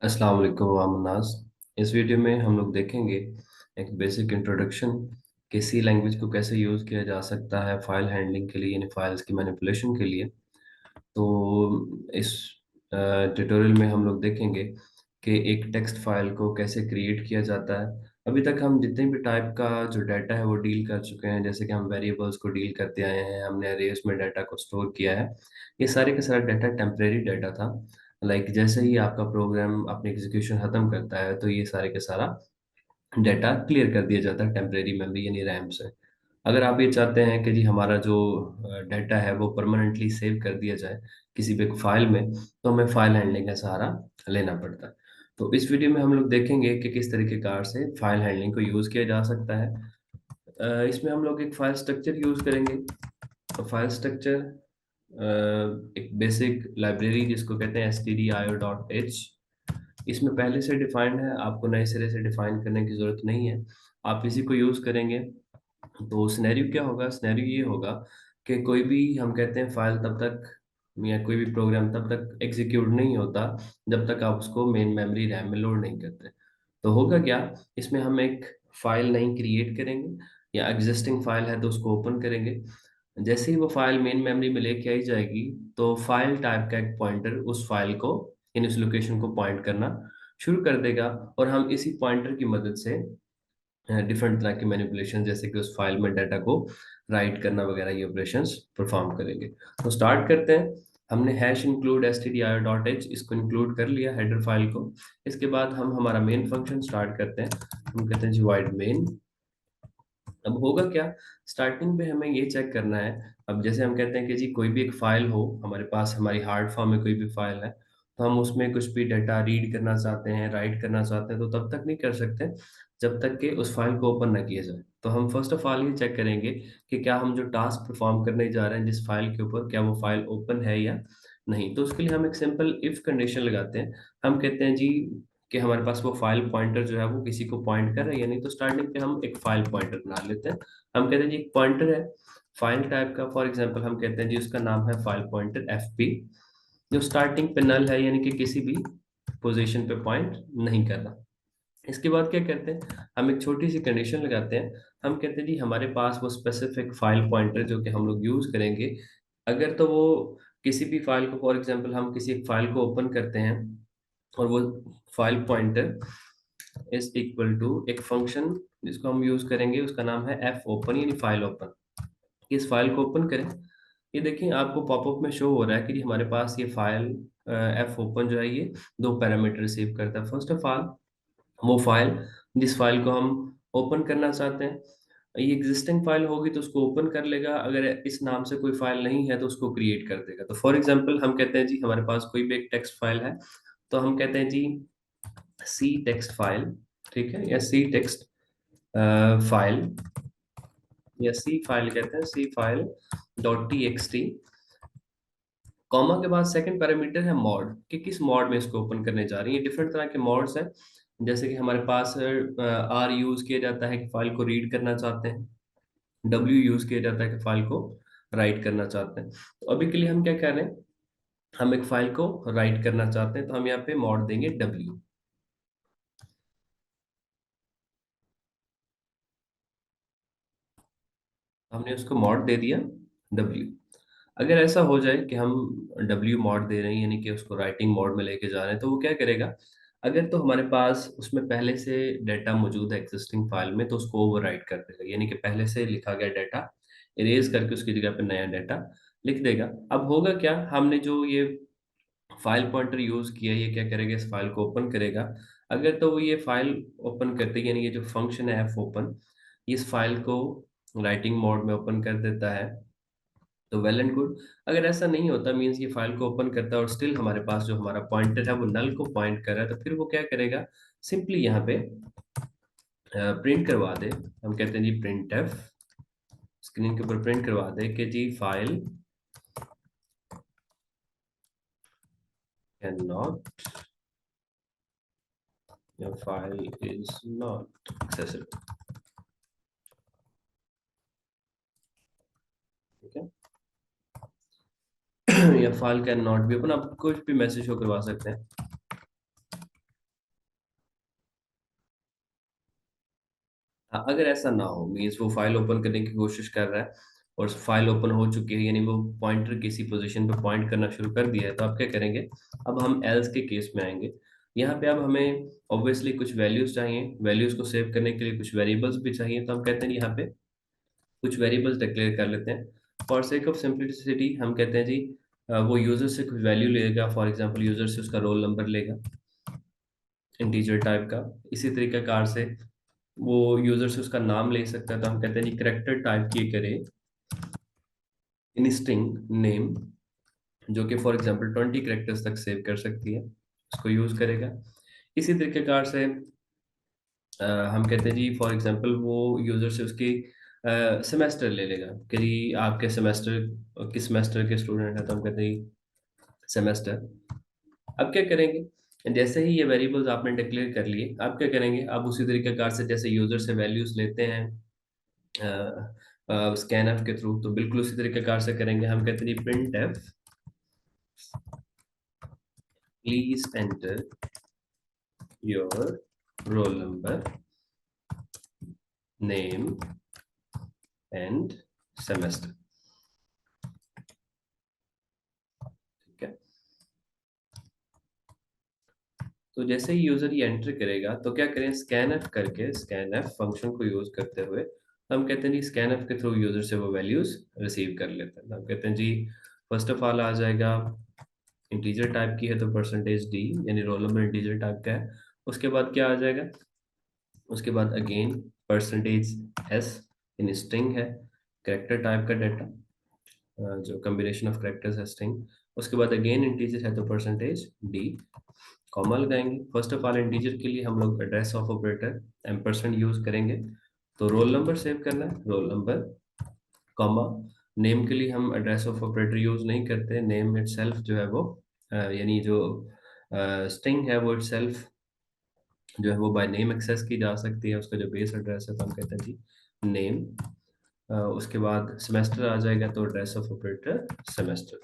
अस्सलाम वालेकुम वामनास। इस वीडियो में हम लोग देखेंगे एक बेसिक इंट्रोडक्शन कि सी लैंग्वेज को कैसे यूज़ किया जा सकता है फाइल हैंडलिंग के लिए, यानी फाइल्स की मैनिपुलेशन के लिए। तो इस ट्यूटोरियल में हम लोग देखेंगे कि एक टेक्स्ट फाइल को कैसे क्रिएट किया जाता है। अभी तक हम जितने भी टाइप का जो डाटा है वो डील कर चुके हैं, जैसे कि हम वेरिएबल्स को डील करते आए हैं, हमने अरेज में डाटा को स्टोर किया है। ये सारे का सारा डाटा टेम्परेरी डाटा था। लाइक जैसे ही आपका प्रोग्राम अपनी एग्जीक्यूशन खत्म करता है तो ये सारे का सारा डाटा क्लियर कर दिया जाता है टेम्परेरी मेमोरी यानी रैम से। अगर आप ये चाहते हैं कि जी हमारा जो डाटा है वो परमानेंटली सेव कर दिया जाए किसी भी फाइल में, तो हमें फाइल हैंडलिंग का सहारा लेना पड़ता है। तो इस वीडियो में हम लोग देखेंगे कि किस तरीके कार से फाइल हैंडलिंग को यूज़ किया जा सकता है। इसमें हम लोग एक फाइल स्ट्रक्चर यूज़ करेंगे। तो फाइल स्ट्रक्चर एक बेसिक लाइब्रेरी जिसको कहते हैं stdio.h, इसमें पहले से डिफाइंड है, आपको नए सिरे से डिफाइन करने की ज़रूरत नहीं है। आप इसी को यूज़ करेंगे। तो सिनेरियो क्या होगा, सिनेरियो ये होगा कि कोई भी हम कहते हैं फाइल तब तक या कोई भी प्रोग्राम तब तक एग्जीक्यूट नहीं होता जब तक आप उसको मेन मेमोरी रैम में लोड नहीं करते। तो होगा क्या, इसमें हम एक फाइल नहीं क्रिएट करेंगे या एग्जिस्टिंग फाइल है तो उसको ओपन करेंगे। जैसे ही वो फाइल मेन मेमोरी में लेके आई जाएगी तो फाइल टाइप का एक पॉइंटर उस फाइल को इन उस लोकेशन को पॉइंट करना शुरू कर देगा, और हम इसी पॉइंटर की मदद से डिफरेंट तरह के मैनिपुलेशन जैसे कि उस फाइल में डाटा को राइट करना वगैरह ये ऑपरेशंस परफॉर्म करेंगे। तो स्टार्ट करते हैं। हमने हैश इंक्लूड stdio.h इसको इंक्लूड कर लिया हेडर फाइल को। इसके बाद हम हमारा मेन फंक्शन स्टार्ट करते हैं। हम कहते हैं जी वाइड मेन। अब होगा क्या, स्टार्टिंग पे हमें ये चेक करना है। अब जैसे हम कहते हैं कि जी कोई भी एक फाइल हो हमारे पास, हमारी हार्ड फॉर्म में कोई भी फाइल है, तो हम उसमें कुछ भी डाटा रीड करना चाहते हैं, राइट करना चाहते हैं, तो तब तक नहीं कर सकते जब तक कि उस फाइल को ओपन ना किया जाए। तो हम फर्स्ट ऑफ ऑल ये चेक करेंगे कि क्या हम जो टास्क परफॉर्म करने जा रहे हैं जिस फाइल के ऊपर, क्या वो फाइल ओपन है या नहीं। तो उसके लिए हम एक सिंपल इफ कंडीशन लगाते हैं। हम कहते हैं जी कि हमारे पास वो फाइल पॉइंटर जो है वो किसी को पॉइंट कर रहा है या नहीं। तो स्टार्टिंग पे हम एक फाइल पॉइंटर बना लेते हैं। हम कहते हैं जी एक पॉइंटर है फाइल टाइप का, फॉर एग्जांपल हम कहते हैं जी उसका नाम है फाइल पॉइंटर fp, जो स्टार्टिंग पे नल है यानी कि किसी भी पोजीशन पे पॉइंट नहीं कर रहा। इसके बाद क्या करते हैं, हम एक छोटी सी कंडीशन लगाते हैं। हम कहते हैं जी हमारे पास वो स्पेसिफिक फाइल पॉइंटर जो कि हम लोग यूज करेंगे, अगर तो वो किसी भी फाइल को, फॉर एग्जांपल हम किसी एक फाइल को ओपन करते हैं और वो file pointer is equal to एक फंक्शन जिसको हम यूज करेंगे, उसका नाम है एफ ओपन यानी फाइल ओपन। इस फाइल को ओपन करें। ये देखिए आपको पॉपअप में शो हो रहा है कि हमारे पास ये फाइल एफ ओपन जो है ये दो पैरामीटर रिसीव करता है। फर्स्ट ऑफ ऑल वो फाइल जिस फाइल को हम ओपन करना चाहते हैं, ये एग्जिस्टिंग फाइल होगी तो उसको ओपन कर लेगा, अगर इस नाम से कोई फाइल नहीं है तो उसको क्रिएट कर देगा। तो फॉर एग्जांपल हम कहते हैं जी हमारे पास कोई भी एक टेक्स्ट फाइल है, तो हम कहते हैं जी सी टेक्स्ट फाइल, ठीक है, या सी टेक्स्ट फाइल, या सी फाइल कहते हैं, C file dot T X T, comma के बाद सेकंड पैरामीटर है मॉड, कि किस मॉड में इसको ओपन करने जा रही है। डिफरेंट तरह के मॉड्स हैं, जैसे कि हमारे पास आर यूज किया जाता है कि फाइल को रीड करना चाहते हैं, डब्ल्यू यूज किया जाता है कि फाइल को राइट करना चाहते हैं। तो अभी के लिए हम क्या कर रहे हैं, हम एक फाइल को राइट करना चाहते हैं तो हम यहाँ पे मॉड देंगे डब्ल्यू। हमने उसको मॉड दे दिया डब्ल्यू। अगर ऐसा हो जाए कि हम डब्ल्यू मॉड दे रहे हैं यानी कि उसको राइटिंग मोड में लेके जा रहे हैं, तो वो क्या करेगा, अगर तो हमारे पास उसमें पहले से डाटा मौजूद है एग्जिस्टिंग फाइल में तो उसको ओवरराइट कर देगा, यानी कि पहले से लिखा गया डाटा इरेज करके उसकी जगह पे नया डाटा लिख देगा। अब होगा क्या, हमने जो ये फाइल पॉइंटर यूज किया ये क्या करेगा, इस फाइल को ओपन करेगा। अगर तो वो ये फाइल ओपन करते यानी ये जो फंक्शन है एफ ओपन, इस फाइल को राइटिंग मोड में ओपन कर देता है, तो वेल एंड गुड। अगर ऐसा नहीं होता, मीन्स ये फाइल को ओपन करता है और स्टिल हमारे पास जो हमारा पॉइंटर है वो नल को पॉइंट कर रहा है, तो फिर वो क्या करेगा, सिंपली यहाँ पे प्रिंट करवा दे। हम कहते हैं जी प्रिंट एफ, स्क्रीन के ऊपर प्रिंट करवा दे कि जी फाइल कैन नॉट, या फाइल इज नॉट एक्सेसिबल। ठीक है, या फाइल कैन नॉट भी, अपन आप कुछ भी मैसेज शो करवा सकते हैं। अगर ऐसा ना हो, मीन्स वो फाइल ओपन करने की कोशिश कर रहा है और फाइल ओपन हो चुकी है, यानी वो पॉइंटर किसी पोजीशन पे पॉइंट करना शुरू कर दिया है, तो आप क्या करेंगे? अब हम एल्स के केस में आएंगे। यहाँ पे अब हमें ऑब्वियसली कुछ वैल्यूज चाहिए, वैल्यूज को सेव करने के लिए कुछ वेरिएबल्स भी चाहिए, तो हम कहते हैं यहाँ पे कुछ वेरिएबल्स डिक्लेयर कर लेते हैं। फॉर सेक ऑफ सिंप्लिसिटी हम कहते हैं जी वो यूजर से कुछ वैल्यू लेगा, फॉर एग्जांपल यूजर से उसका रोल नंबर लेगा इंटीजर टाइप का। इसी तरीके कार से वो यूजर से उसका नाम ले सकता है, तो हम कहते हैं जी करेक्टर टाइप की करे इन स्ट्रिंग नेम, जो कि फॉर एग्जांपल 20 करेक्टर्स तक सेव कर सकती है, उसको यूज करेगा। इसी तरीके कार से हम कहते हैं जी फॉर एग्जांपल वो यूजर से उसकी सेमेस्टर ले लेगा कि जी आपके सेमेस्टर किस सेमेस्टर के स्टूडेंट है, तो हम कहते हैं सेमेस्टर। अब क्या करेंगे? जैसे ही ये वेरिएबल्स आपने डिक्लेयर कर लिए, आप क्या करेंगे? अब उसी तरीके कार से जैसे यूजर से वैल्यूज लेते हैं स्कैन एफ के थ्रू, तो बिल्कुल उसी तरीके कार से करेंगे। हम कहते हैं print F please enter your roll number name end semester. ठीक है, तो जैसे ही यूजर ये एंटर करेगा, तो क्या करें? स्कैन एफ करके, स्कैन एफ फंक्शन को यूज करते हुए हम कहते हैं जी स्कैन एफ के थ्रू यूजर से वो वैल्यूज रिसीव कर लेते हैं। हम कहते हैं जी फर्स्ट ऑफ ऑल आ जाएगा, इंटीजर टाइप की है तो परसेंटेज डी, यानी रोल नंबर इंटीजर टाइप का है। उसके बाद क्या आ जाएगा? उसके बाद again percentage S, in string है, करेक्टर टाइप का डाटा, जो कॉम्बिनेशन ऑफ करेक्टर्स है स्ट्रिंग। उसके बाद अगेन इंटीजर है तो परसेंटेज डी, कॉमा लगाएंगे। फर्स्ट ऑफ ऑल इंटीजर के लिए हम लोग address of operator ampersand use करेंगे, तो रोल नंबर सेव करना है, रोल नंबर, कॉमा। नेम के लिए हम एड्रेस ऑफ ऑपरेटर यूज नहीं करते, नेम इटसेल्फ जो है वो यानी जो स्ट्रिंग है वो इटसेल्फ जो है वो बाय नेम एक्सेस की जा सकती है, उसका जो बेस एड्रेस है, तो हम कहते हैं जी नेम। उसके बाद सेमेस्टर आ जाएगा तो एड्रेस ऑफ ऑपरेटर सेमेस्टर।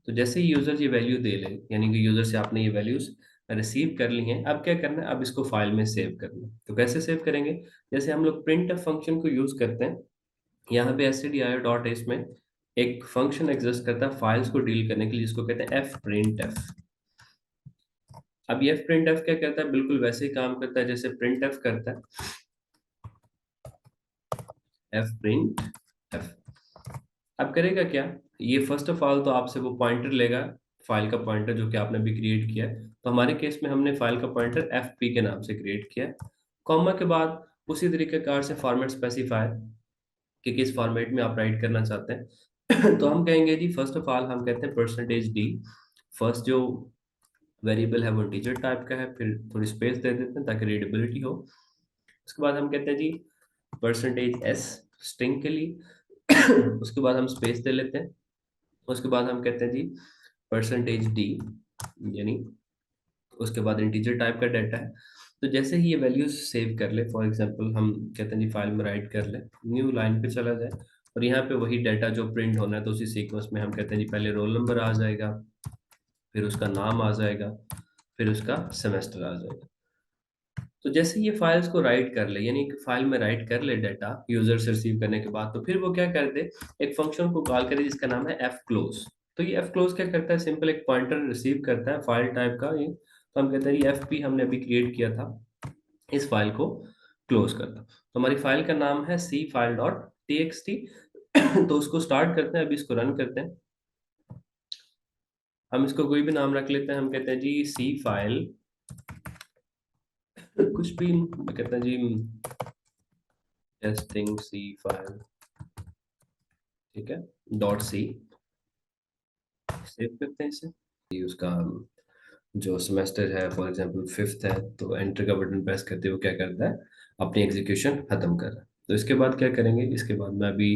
तो जैसे ही यूजर ये वैल्यू दे ले, यानी कि यूजर से आपने ये वैल्यूज रिसीव कर ली हैं, अब क्या करना है? अब इसको फाइल में सेव करना है। तो कैसे सेव करेंगे? जैसे हम लोग प्रिंट फंक्शन को यूज करते हैं, यहाँ पे stdio डॉट एस में एक फंक्शन एग्जिस्ट करता है फाइल्स को डील करने के लिए, जिसको कहते हैं एफ प्रिंट एफ। अब ये एफ प्रिंट एफ क्या करता है? बिल्कुल वैसे ही काम करता है जैसे प्रिंट एफ करता है, एफ प्रिंट एफ। अब करेगा क्या? ये फर्स्ट ऑफ ऑल तो आपसे वो पॉइंटर लेगा, फाइल का पॉइंटर जो कि आपने अभी क्रिएट किया है। तो हमारे केस में हमने फाइल का पॉइंटर एफ पी के नाम से क्रिएट किया है। कॉमा के बाद उसी तरीके कार से फॉर्मेट स्पेसिफाई कि किस फॉर्मेट में आप राइट करना चाहते हैं। तो हम कहेंगे जी फर्स्ट ऑफ ऑल हम कहते हैं परसेंटेज डी, फर्स्ट जो वेरिएबल है वो इंटीजर टाइप का है, फिर थोड़ी स्पेस दे देते हैं ताकि रीडेबिलिटी हो। उसके बाद हम कहते हैं जी परसेंटेज एस स्ट्रिंग के लिए। उसके बाद हम स्पेस दे लेते हैं। उसके बाद हम कहते हैं जी परसेंटेज डी, यानी उसके बाद इंटीजर टाइप का डाटा है। तो जैसे ही ये वैल्यूज सेव कर ले, फॉर एग्जांपल हम कहते हैं जी फाइल में राइट कर ले, न्यू लाइन पे चला जाए और यहाँ पे वही डाटा जो प्रिंट होना है, तो उसी सीक्वेंस में हम कहते हैं जी पहले रोल नंबर आ जाएगा, फिर उसका नाम आ जाएगा, फिर उसका सेमेस्टर आ जाएगा। तो जैसे ये फाइल्स को राइट कर ले, यानी कि फाइल में राइट कर ले डाटा यूजर से रिसीव करने के बाद, तो फिर वो क्या कर दे? एक फंक्शन को कॉल करे जिसका नाम है एफ क्लोज। तो ये एफ क्लोज क्या करता है? सिंपल एक पॉइंटर रिसीव करता है फाइल टाइप का ये, तो हम कहते हैं ये एफ पी हमने अभी क्रिएट किया था, इस फाइल को क्लोज करता। तो हमारी फाइल का नाम है C file dot T X T. तो उसको स्टार्ट करते हैं, अभी इसको रन करते हैं। हम इसको कोई भी नाम रख लेते हैं, हम कहते हैं जी सी फाइल, कुछ भी कहते हैं जी टेस्टिंग सी फाइल, ठीक है, डॉट सी। सेव करते हैं इसे। ये उसका जो सेमेस्टर है फॉर एग्जांपल फिफ्थ है, तो एंटर का बटन प्रेस करते हुए क्या करता है? अपनी एग्जीक्यूशन खत्म कर रहा है। तो इसके बाद क्या करेंगे? इसके बाद मैं अभी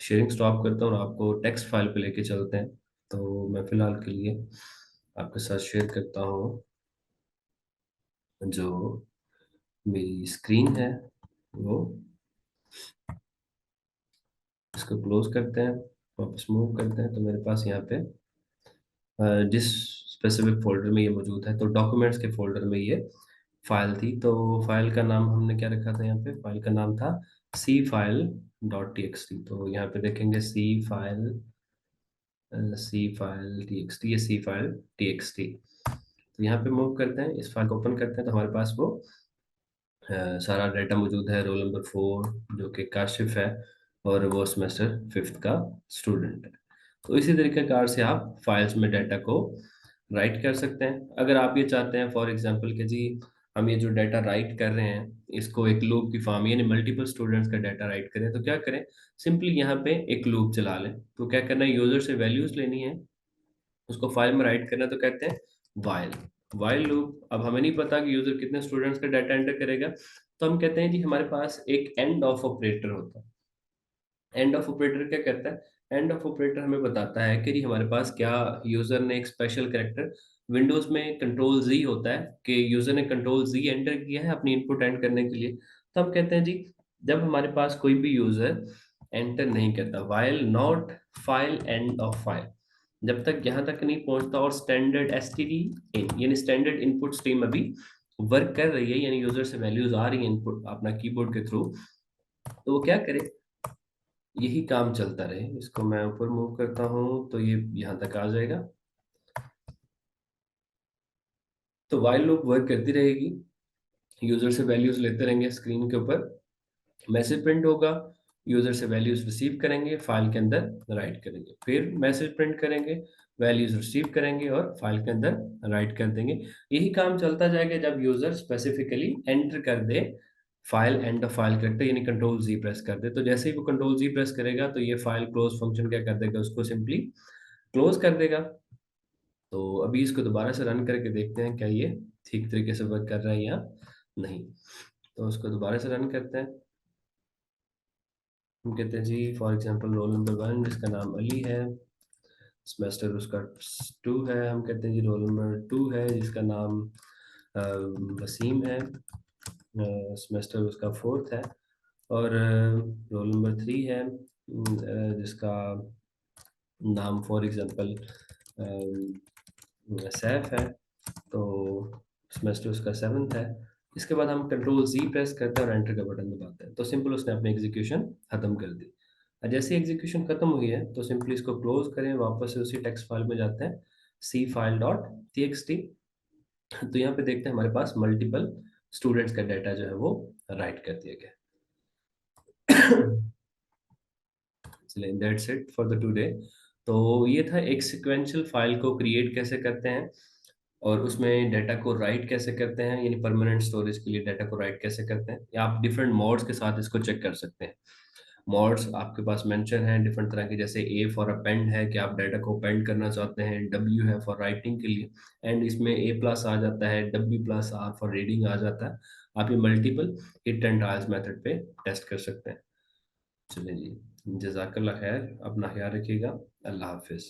शेयरिंग स्टॉप करता हूँ और आपको टेक्स्ट फाइल पे लेके चलते हैं। तो मैं फिलहाल के लिए आपके साथ शेयर करता हूँ जो मेरी स्क्रीन है वो, इसको क्लोज करते हैं, वापस मूव करते हैं, तो मेरे पास यहाँ पे जिस स्पेसिफिक फोल्डर में ये मौजूद है, तो डॉक्यूमेंट्स के फोल्डर में ये फाइल थी, तो फाइल का नाम हमने क्या रखा था यहाँ पे, फाइल का नाम था C file dot T X T. तो यहाँ पे देखेंगे C file T X T, ये C file T X T. तो यहाँ पे मूव करते हैं, इस फाइल को ओपन करते हैं, तो हमारे पास वो सारा डाटा मौजूद है। रोल नंबर 4 जो कि काशिफ है और वो सेमेस्टर 5th का स्टूडेंट है। तो इसी तरीके कार से आप फाइल्स में डाटा को राइट कर सकते हैं। अगर आप ये चाहते हैं फॉर एग्जांपल कि जी हम ये जो डाटा राइट कर रहे हैं इसको एक लूप की फॉर्म यानी मल्टीपल स्टूडेंट्स का डाटा राइट करें, तो क्या करें, सिंपली यहाँ पे एक लूप चला लें। तो क्या करना है, यूजर से वैल्यूज लेनी है, उसको फाइल में राइट करना है, तो कहते हैं वाइल वाइल लूप। अब हमें नहीं पता कि यूजर कितने स्टूडेंट्स का डाटा एंटर करेगा, तो हम कहते हैं जी हमारे पास एक एंड ऑफ ऑपरेटर होता है। एंड ऑफ ऑपरेटर क्या करता है, एंड ऑफ ऑपरेटर हमें बताता है कि जी हमारे पास क्या यूजर ने एक स्पेशल कैरेक्टर, विंडोज में कंट्रोल जी होता है कि यूजर ने कंट्रोल जी एंटर किया है अपनी इनपुट एंड करने के लिए। तो हम कहते हैं जी जब हमारे पास कोई भी यूजर एंटर नहीं करता, while not file end of file, जब तक यहाँ तक नहीं पहुंचता और स्टैंडर्ड एसटीडी इन यानी स्टैंडर्ड इनपुट स्ट्रीम अभी वर्क कर रही है, यानी यूजर से वैल्यूज आ रही है इनपुट अपना कीबोर्ड के थ्रू, तो वो क्या करे, यही काम चलता रहे। इसको मैं ऊपर मूव करता हूँ तो ये यहाँ तक आ जाएगा। तो वाइल लूप वर्क करती रहेगी, यूजर से वैल्यूज लेते रहेंगे, स्क्रीन के ऊपर मैसेज प्रिंट होगा, यूजर से वैल्यूज रिसीव करेंगे, फाइल के अंदर राइट करेंगे, फिर मैसेज प्रिंट करेंगे, वैल्यूज रिसीव करेंगे और फाइल के अंदर राइट कर देंगे। यही काम चलता जाएगा जब यूजर स्पेसिफिकली एंटर कर दे, फाइल एंड ऑफ फाइल करते यानी कंट्रोल जी प्रेस कर दे। तो जैसे ही वो कंट्रोल जी प्रेस करेगा तो ये फाइल क्लोज फंक्शन क्या कर देगा, उसको सिंपली क्लोज कर देगा। तो अभी इसको दोबारा से रन करके देखते हैं क्या ये ठीक तरीके से वर्क कर रहा है या नहीं। तो उसको दोबारा से रन करते हैं। हम कहते हैं जी फॉर एग्जांपल रोल नंबर 1 जिसका नाम अली है, सेमेस्टर उसका 2 है। हम कहते हैं जी रोल नंबर 2 है जिसका नाम अ, वसीम है, सेमेस्टर उसका 4th है। और रोल नंबर 3 है जिसका नाम फॉर एग्जांपल सैफ है, तो सेमेस्टर उसका 7th है। इसके बाद हम कंट्रोल जी प्रेस करते हैं और एंटर का बटन दबाते हैं, तो सिंपल उसने अपनी एग्जीक्यूशन खत्म कर दी। और जैसे एग्जीक्यूशन खत्म हुई है तो सिंपली इसको क्लोज करें, वापस से उसी टेक्स्ट फाइल में जाते हैं C file dot T X T. तो यहाँ पे देखते हैं हमारे पास मल्टीपल स्टूडेंट्स का डाटा जो है वो राइट कर दिया गया। चलिए that's it for the today. तो ये था एक सिक्वेंशियल फाइल को क्रिएट कैसे करते हैं और उसमें डाटा को राइट कैसे करते हैं, यानी परमानेंट स्टोरेज के लिए डाटा को राइट कैसे करते हैं, या आप डिफरेंट मोड्स के साथ इसको चेक कर सकते हैं। मोड्स आपके पास मेंशन है डिफरेंट तरह के, जैसे ए फॉर अपेंड है कि आप डाटा को अपेंड करना चाहते हैं, डब्ल्यू है फॉर राइटिंग के लिए, एंड इसमें ए प्लस आ जाता है, W plus R for reading आ जाता है। आप ये multiple hit and trials method पे टेस्ट कर सकते हैं। चलिए जी, जज़ाकल्लाह खैर, अपना ख्याल रखिएगा, अल्लाह हाफिज़।